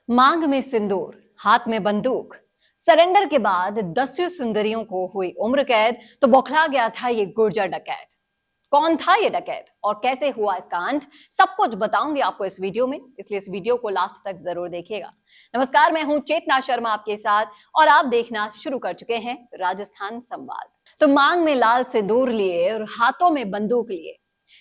मांग में सिंदूर, हाथ में बंदूक। सरेंडर के बाद 10 सुंदरियों को हुई उम्र कैद तो बौखला गया था ये गुर्जर डकैत। कौन था ये डकैत और कैसे हुआ इसका अंत, सब कुछ बताऊंगी आपको इस वीडियो में, इसलिए इस वीडियो को लास्ट तक जरूर देखिएगा। नमस्कार, मैं हूं चेतना शर्मा आपके साथ और आप देखना शुरू कर चुके हैं राजस्थान संवाद। तो मांग में लाल सिंदूर लिए और हाथों में बंदूक लिए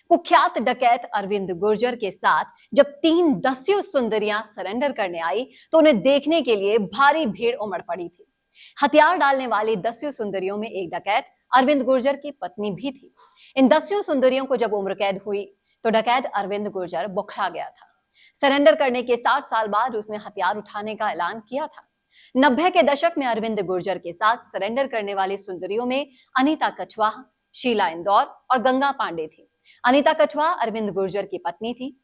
कुख्यात डकैत अरविंद गुर्जर के साथ जब 3 दस्यु सुंदरियां सरेंडर करने आई तो उन्हें देखने के लिए भारी भीड़ उमड़ पड़ी थी। हथियार डालने वाली दस्यु सुंदरियों में एक डकैत अरविंद गुर्जर की पत्नी भी थी। इन दस्यु सुंदरियों को जब उम्र कैद हुई तो डकैत अरविंद गुर्जर बौखला गया था। सरेंडर करने के 60 साल बाद उसने हथियार उठाने का ऐलान किया था। 90 के दशक में अरविंद गुर्जर के साथ सरेंडर करने वाली सुंदरियों में अनीता कछवाहा, शीला इंदौर और गंगा पांडे थी। अनीता कछवाहा अरविंद गुर्जर की पत्नी थी।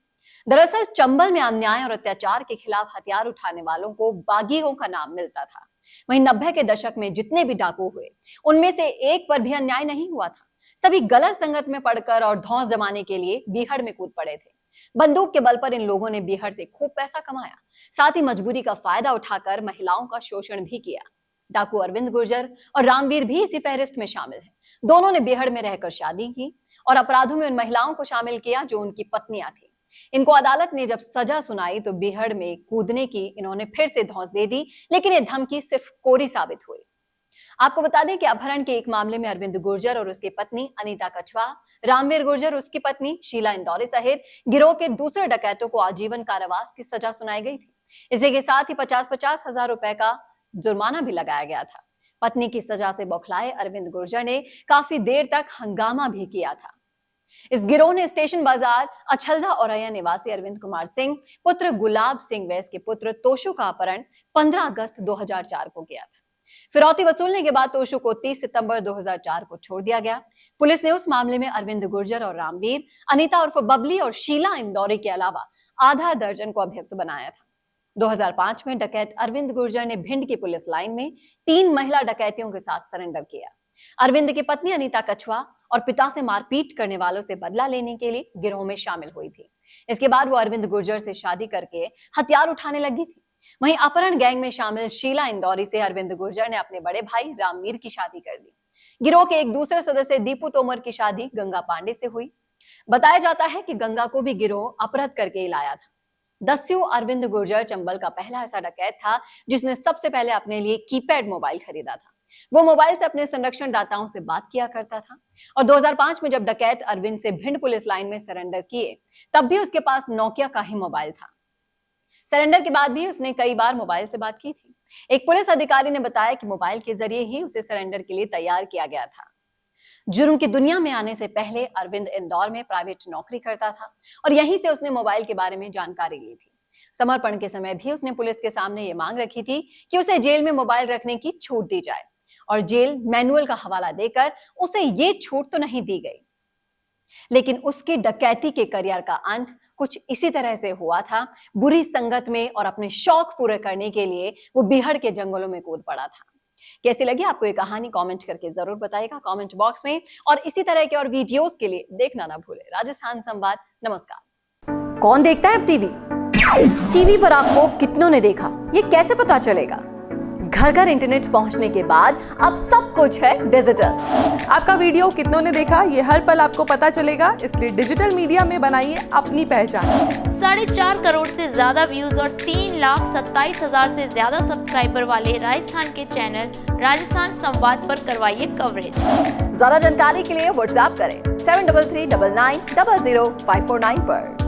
दरअसल चंबल में अन्याय और अत्याचार के खिलाफ हथियार उठाने वालों को बागीरों का नाम मिलता था। वहीं 90 के दशक में जितने भी डाकू हुए उनमें से एक पर भी अन्याय नहीं हुआ था। सभी गलत संगत में पड़कर और धौंस जमाने के लिए बीहड़ में कूद पड़े थे। बंदूक के बल पर इन लोगों ने बीहड़ से खूब पैसा कमाया, साथ ही मजबूरी का फायदा उठाकर महिलाओं का शोषण भी किया। डाकू अरविंद गुर्जर और रामवीर भी इसी फहरिस्त में शामिल हैं। दोनों ने बीहड़ में रहकर शादी की और अपराधों में उन महिलाओं को शामिल किया जो उनकी पत्नियां थी। इनको अदालत ने जब सजा सुनाई तो बीहड़ में कूदने की इन्होंने फिर से धौंस दे दी, लेकिन ये धमकी सिर्फ कोरी साबित हुई। आपको बता दें कि अपहरण के एक मामले में अरविंद गुर्जर और उसकी पत्नी अनीता कछवाहा, रामवीर गुर्जर उसकी पत्नी शीला इंदौरी सहित गिरोह के दूसरे डकैतों को आजीवन कारावास की सजा सुनाई गई थी। इसी के साथ ही 50-50 हजार रुपए का जुर्माना भी लगाया गया था। पत्नी की सजा से बौखलाए अरविंद गुर्जर ने काफी देर तक हंगामा भी किया था। इस गिरोह ने स्टेशन बाजार अछलदा औरैया निवासी अरविंद कुमार सिंह पुत्र गुलाब सिंह वैस के पुत्र तोशु का अपहरण 15 अगस्त 2004 को किया था। फिरौती वसूलने के बाद तोशु को 30 सितंबर 2004 को छोड़ दिया गया। पुलिस ने उस मामले में अरविंद गुर्जर और रामवीर, अनीता उर्फ बबली और शीला इंदौरी के अलावा आधा दर्जन को अभियुक्त बनाया था। 2005 में डकैत अरविंद गुर्जर ने भिंड की पुलिस लाइन में 3 महिला डकैतियों के साथ सरेंडर किया। अरविंद की पत्नी अनीता कछवाहा और पिता से मारपीट करने वालों से बदला लेने के लिए गिरोह में शामिल हुई थी। इसके बाद वो अरविंद गुर्जर से शादी करके हथियार उठाने लगी थी। वहीं अपहरण गैंग में शामिल शीला इंदौरी से अरविंद गुर्जर ने अपने बड़े भाई रामवीर की शादी कर दी। गिरोह के एक दूसरे सदस्य दीपू तोमर की शादी गंगा पांडे से हुई। बताया जाता है कि गंगा को भी गिरोह अपहृत करके लाया था। दस्यु अरविंद गुर्जर चंबल का पहला ऐसा डकैत था जिसने सबसे पहले अपने लिए कीपैड मोबाइल खरीदा था। वो मोबाइल से अपने संरक्षण दाताओं से बात किया करता था और 2005 में जब डकैत अरविंद से भिंड पुलिस लाइन में सरेंडर किए तब भी उसके पास नोकिया का ही मोबाइल था। सरेंडर के बाद भी उसने कई बार मोबाइल से बात की थी। एक पुलिस अधिकारी ने बताया कि मोबाइल के जरिए ही उसे सरेंडर के लिए तैयार किया गया था। जुर्म की दुनिया में आने से पहले अरविंद इंदौर में प्राइवेट नौकरी करता था और यहीं से उसने मोबाइल के बारे में जानकारी ली थी। समर्पण के समय भी उसने पुलिस के सामने ये मांग रखी थी कि उसे जेल में मोबाइल रखने की छूट दी जाए और जेल मैनुअल का हवाला देकर उसे ये छूट तो नहीं दी गई। लेकिन उसके डकैती के करियर का अंत कुछ इसी तरह से हुआ था। बुरी संगत में और अपने शौक पूरे करने के लिए वो बीहड़ के जंगलों में कूद पड़ा था। कैसी लगी आपको ये कहानी, कमेंट करके जरूर बताइएगा कमेंट बॉक्स में। और इसी तरह के और वीडियोस के लिए देखना ना भूले राजस्थान संवाद। नमस्कार। कौन देखता है अब टीवी पर आपको कितनों ने देखा, ये कैसे पता चलेगा? घर घर इंटरनेट पहुंचने के बाद अब सब कुछ है डिजिटल। आपका वीडियो कितनों ने देखा ये हर पल आपको पता चलेगा, इसलिए डिजिटल मीडिया में बनाइए अपनी पहचान। 4.5 करोड़ से ज्यादा व्यूज और 3,27,000 से ज्यादा सब्सक्राइबर वाले राजस्थान के चैनल राजस्थान संवाद पर करवाइए कवरेज। ज्यादा जानकारी के लिए व्हाट्सएप करें 7339900549 पर।